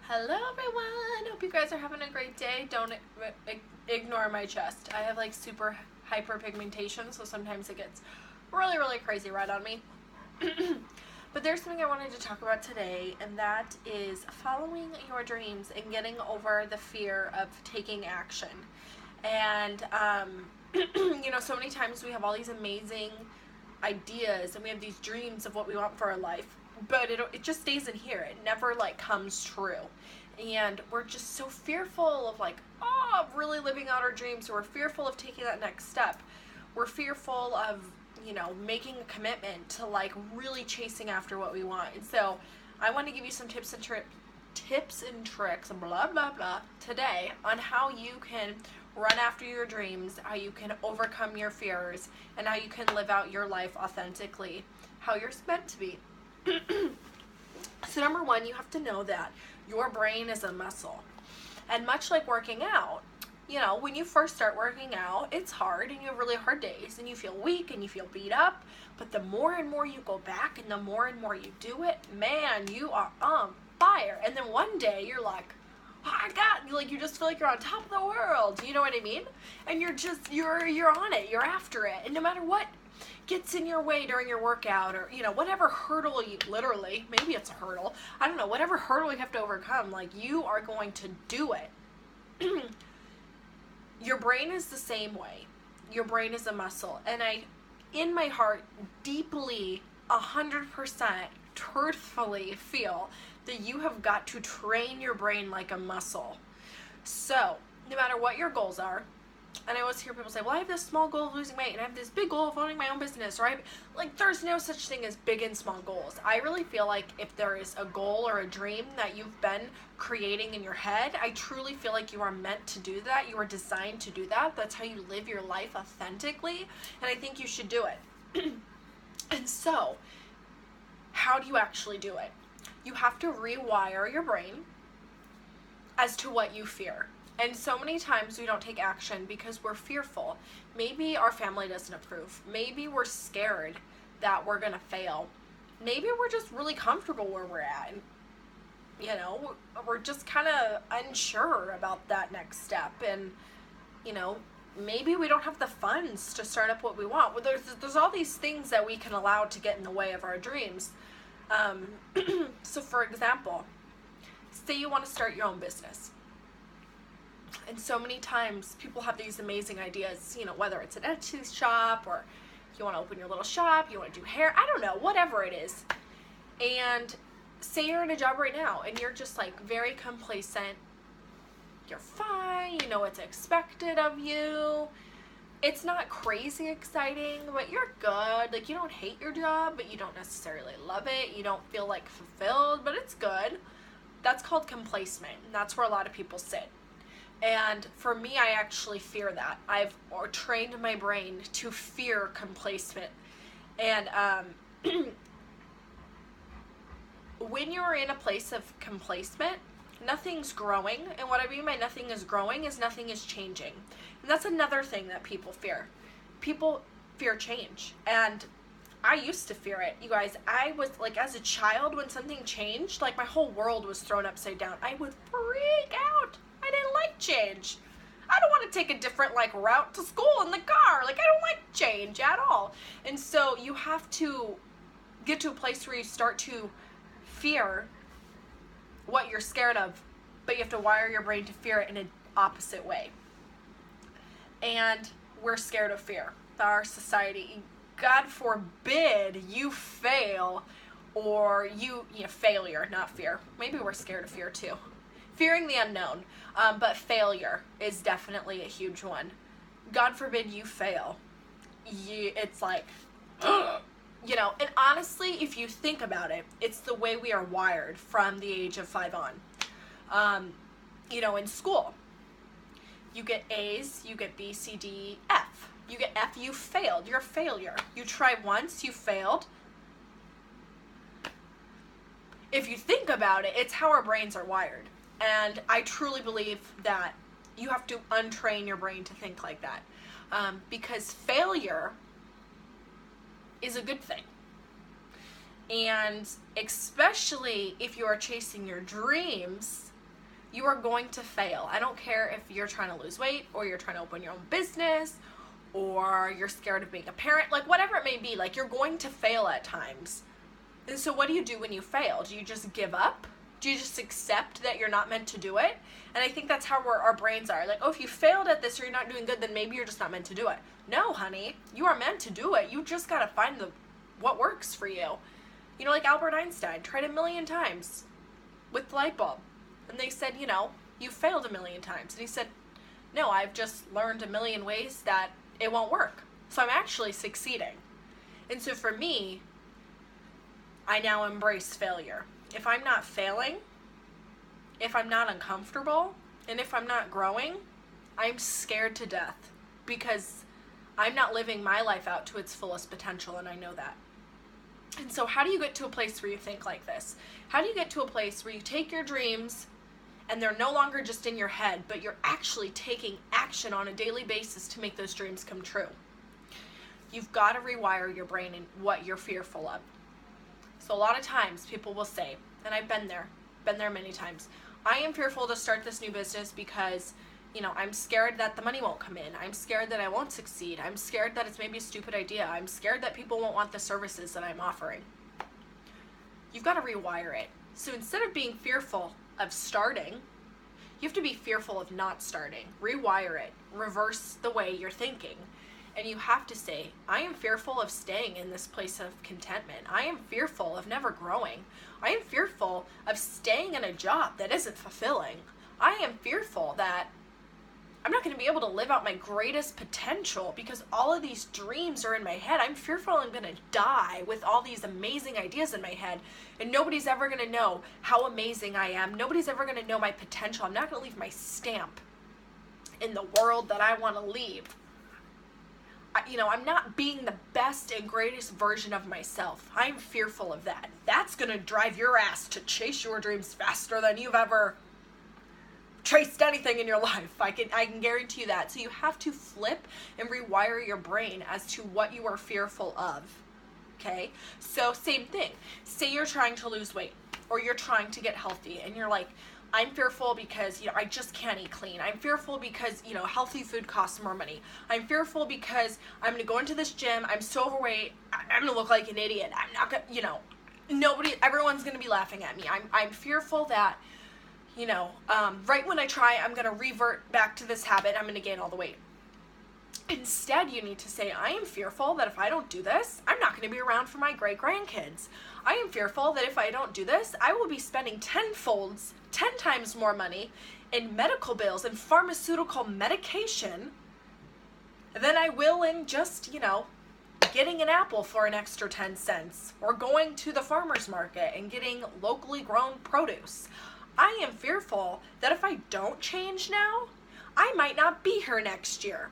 Hello everyone! Hope you guys are having a great day. Don't ignore my chest. I have like super hyperpigmentation, so sometimes it gets really crazy red on me. But there's something I wanted to talk about today, and that is following your dreams and getting over the fear of taking action. And so many times we have all these amazing ideas and we have these dreams of what we want for our life, but it just stays in here. It never like comes true, and we're just so fearful of really living out our dreams. We're fearful of taking that next step. We're fearful of making a commitment to like really chasing after what we want. And so I want to give you some tips and tricks and blah blah blah today on how you can run after your dreams, how you can overcome your fears, and how you can live out your life authentically, how you're meant to be. So number one, you have to know that your brain is a muscle. And much like working out, when you first start working out, it's hard and you have really hard days and you feel weak and you feel beat up. But the more and more you go back and the more and more you do it, man, you are on fire. And then one day you're like, oh my God, you just feel like you're on top of the world. You know what I mean? And you're on it, you're after it. And no matter what gets in your way during your workout, or whatever hurdle maybe it's a hurdle, I don't know, whatever hurdle you have to overcome, you are going to do it. Your brain is the same way. Your brain is a muscle, and I, in my heart, deeply 100% truthfully feel that you have got to train your brain like a muscle. So no matter what your goals are, and I always hear people say, well, I have this small goal of losing weight, and I have this big goal of owning my own business, right? There's no such thing as big and small goals. I really feel like if there is a goal or a dream that you've been creating in your head, I truly feel like you are meant to do that. You are designed to do that. That's how you live your life authentically, and I think you should do it. And so, how do you actually do it? You have to rewire your brain as to what you fear. And so many times we don't take action because we're fearful. Maybe our family doesn't approve. Maybe we're scared that we're gonna fail. Maybe we're just really comfortable where we're at. And, we're just kind of unsure about that next step. And, maybe we don't have the funds to start up what we want. Well, there's all these things that we can allow to get in the way of our dreams. So for example, say you want to start your own business. And so many times people have these amazing ideas, whether it's an Etsy shop, or you want to open your little shop, you want to do hair, I don't know, whatever it is. And say you're in a job right now and you're just very complacent. You're fine, you know what's expected of you. It's not crazy exciting, but you're good. You don't hate your job, but you don't necessarily love it. You don't feel fulfilled, but it's good. That's called complacement, and that's where a lot of people sit. And for me, I actually fear that. I've trained my brain to fear complacement. And when you're in a place of complacement, nothing's growing. And what I mean by nothing is growing is nothing is changing. And that's another thing that people fear. People fear change. And I used to fear it. You guys, I was as a child, when something changed, my whole world was thrown upside down. I would freak out. I didn't like change. I don't want to take a different route to school in the car. I don't like change at all. And so you have to get to a place where you start to fear what you're scared of, but you have to wire your brain to fear it in an opposite way. And we're scared of fear. Our society, God forbid you fail, or failure, not fear. Maybe we're scared of fear too. Fearing the unknown, but failure is definitely a huge one. God forbid you fail. It's and honestly, if you think about it, it's the way we are wired from the age of 5 on. In school, you get A's, you get B, C, D, F. You get F, you failed. You're a failure. You try once, you failed. If you think about it, it's how our brains are wired. And I truly believe that you have to untrain your brain to think like that. Because failure is a good thing. And especially if you are chasing your dreams, You are going to fail. I don't care if you're trying to lose weight or you're trying to open your own business or you're scared of being a parent, like whatever it may be, like you're going to fail at times. And so what do you do when you fail? Do you just give up? Do you just accept that you're not meant to do it? And I think that's how our brains are. Like, oh, if you failed at this or you're not doing good, then maybe you're just not meant to do it. No, honey, you are meant to do it. You just got to find what works for you. You know, like Albert Einstein tried 1,000,000 times with the light bulb. And they said, you know, you failed 1,000,000 times. And he said, no, I've just learned 1,000,000 ways that it won't work. So I'm actually succeeding. And so for me, I now embrace failure. If I'm not failing, if I'm not uncomfortable, and if I'm not growing, I'm scared to death because I'm not living my life out to its fullest potential, and I know that. And so how do you get to a place where you think like this? How do you get to a place where you take your dreams and they're no longer just in your head, but you're actually taking action on a daily basis to make those dreams come true? You've got to rewire your brain in what you're fearful of. So a lot of times people will say, and I've been there many times, I am fearful to start this new business because, you know, I'm scared that the money won't come in. I'm scared that I won't succeed. I'm scared that it's maybe a stupid idea. I'm scared that people won't want the services that I'm offering. You've got to rewire it. So instead of being fearful of starting, you have to be fearful of not starting. Rewire it. Reverse the way you're thinking. And you have to say, I am fearful of staying in this place of contentment. I am fearful of never growing. I am fearful of staying in a job that isn't fulfilling. I am fearful that I'm not going to be able to live out my greatest potential because all of these dreams are in my head. I'm fearful I'm going to die with all these amazing ideas in my head, and nobody's ever going to know how amazing I am. Nobody's ever going to know my potential. I'm not going to leave my stamp in the world that I want to leave. I'm not being the best and greatest version of myself. I'm fearful of that. That's going to drive your ass to chase your dreams faster than you've ever chased anything in your life. I can guarantee you that. So you have to flip and rewire your brain as to what you are fearful of. Okay? So same thing. Say you're trying to lose weight or you're trying to get healthy and you're like, I'm fearful because, I just can't eat clean. I'm fearful because, healthy food costs more money. I'm fearful because I'm going to go into this gym. I'm so overweight. I'm going to look like an idiot. I'm not going to, everyone's going to be laughing at me. I'm fearful that, right when I try, I'm going to revert back to this habit. I'm going to gain all the weight. Instead, you need to say, I am fearful that if I don't do this, I'm not going to be around for my great-grandkids. I am fearful that if I don't do this, I will be spending 10 times more money in medical bills and pharmaceutical medication than I will in just, getting an apple for an extra 10 cents or going to the farmer's market and getting locally grown produce. I am fearful that if I don't change now, I might not be here next year.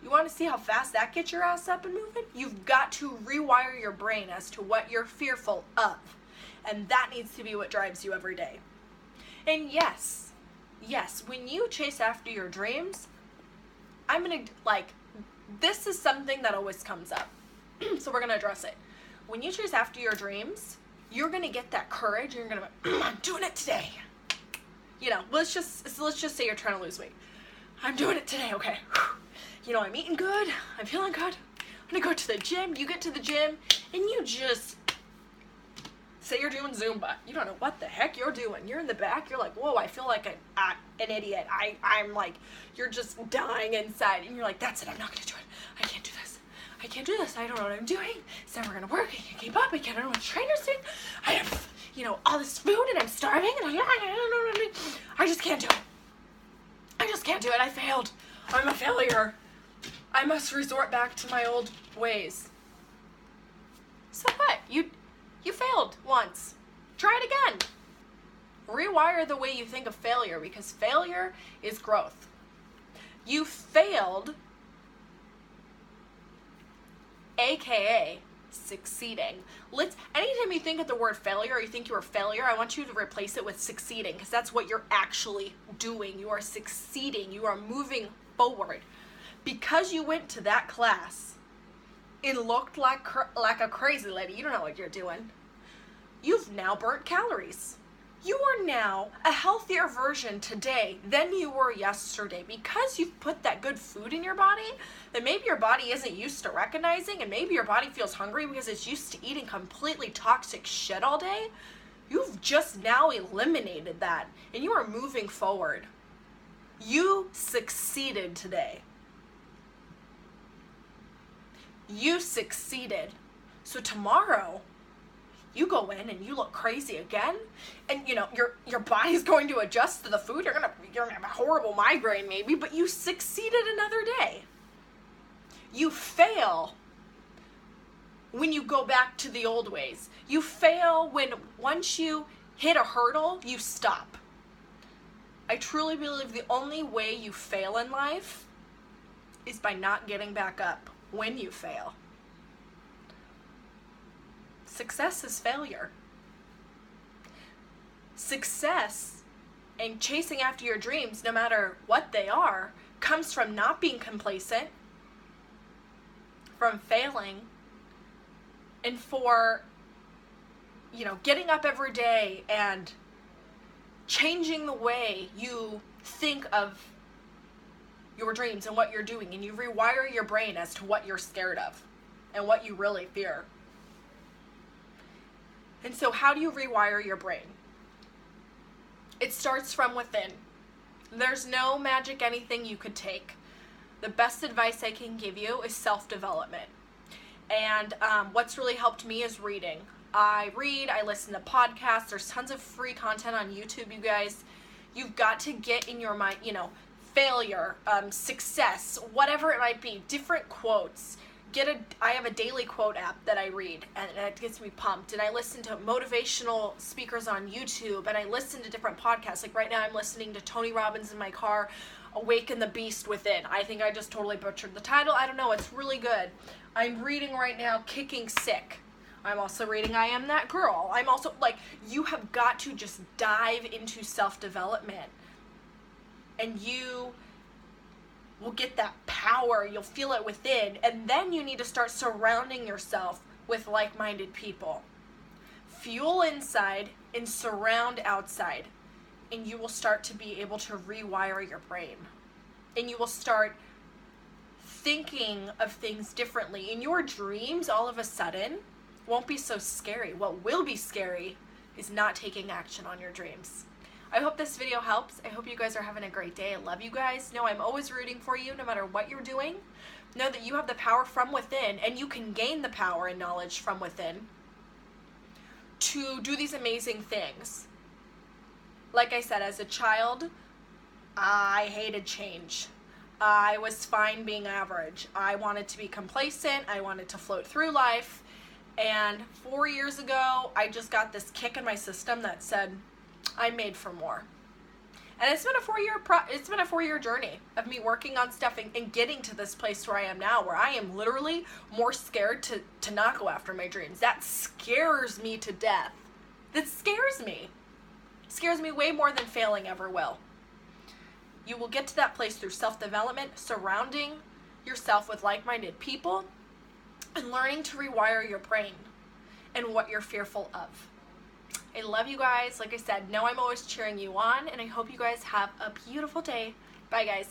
You want to see how fast that gets your ass up and moving? You've got to rewire your brain as to what you're fearful of. And that needs to be what drives you every day. And yes, when you chase after your dreams, this is something that always comes up. So we're going to address it. When you chase after your dreams, you're going to get that courage and you're going to I'm doing it today. Let's just say you're trying to lose weight. I'm doing it today, okay. I'm eating good. I'm feeling good. I'm going to go to the gym. You get to the gym and you just say you're doing Zumba. You don't know what the heck you're doing. You're in the back. You're like, whoa, I feel like an idiot. I'm like, you're just dying inside. And you're like, that's it. I'm not going to do it. I can't do this. I can't do this. I don't know what I'm doing. It's never going to work. I can't keep up. I don't know what trainer's doing. I have, all this food and I'm starving. And I just can't do it. I just can't do it. I failed. I'm a failure. I must resort back to my old ways. So what? You failed once. Try it again. Rewire the way you think of failure because failure is growth. You failed, aka succeeding. Anytime you think of the word failure or you think you're a failure, I want you to replace it with succeeding because that's what you're actually doing. You are succeeding. You are moving forward. Because you went to that class and looked like a crazy lady, you don't know what you're doing. You've now burnt calories. You are now a healthier version today than you were yesterday because you've put that good food in your body that maybe your body isn't used to recognizing, and maybe your body feels hungry because it's used to eating completely toxic shit all day. You've just now eliminated that and you are moving forward. You succeeded today. You succeeded. So tomorrow, you go in and you look crazy again, and your body's going to adjust to the food. You're gonna have a horrible migraine maybe, but you succeeded another day. You fail when you go back to the old ways. You fail when once you hit a hurdle, you stop. I truly believe the only way you fail in life is by not getting back up when you fail. Success is failure. Success and chasing after your dreams, no matter what they are, comes from not being complacent, from failing, and for, getting up every day and changing the way you think of your dreams and what you're doing, and you rewire your brain as to what you're scared of and what you really fear. And so how do you rewire your brain? It starts from within. There's no magic anything you could take. The best advice I can give you is self-development. And what's really helped me is reading. I read, I listen to podcasts. There's tons of free content on YouTube, you guys. You've got to get in your mind, failure, success, whatever it might be, different quotes. I have a daily quote app that I read, and it gets me pumped. And I listen to motivational speakers on YouTube, and I listen to different podcasts. Like right now I'm listening to Tony Robbins in my car, Awaken the Beast Within. I think I just totally butchered the title. I don't know. It's really good. I'm reading right now Kicking Sick. I'm also reading I Am That Girl. I'm also you have got to just dive into self-development, and you will get that power. You'll feel it within, and then you need to start surrounding yourself with like-minded people. Fuel inside and surround outside, and you will start to be able to rewire your brain, and you will start thinking of things differently, and your dreams all of a sudden won't be so scary. What will be scary is not taking action on your dreams. I hope this video helps. I hope you guys are having a great day. I love you guys. Know I'm always rooting for you no matter what you're doing. Know that you have the power from within, and you can gain the power and knowledge from within to do these amazing things. Like I said, as a child, I hated change. I was fine being average. I wanted to be complacent. I wanted to float through life. And 4 years ago, I just got this kick in my system that said, I'm made for more. And it's been a 4-year journey of me working on stuff and getting to this place where I am now, where I am literally more scared to not go after my dreams. That scares me to death. That scares me. It scares me way more than failing ever will. You will get to that place through self-development, surrounding yourself with like-minded people, and learning to rewire your brain and what you're fearful of. I love you guys. Like I said, know I'm always cheering you on, and I hope you guys have a beautiful day. Bye, guys.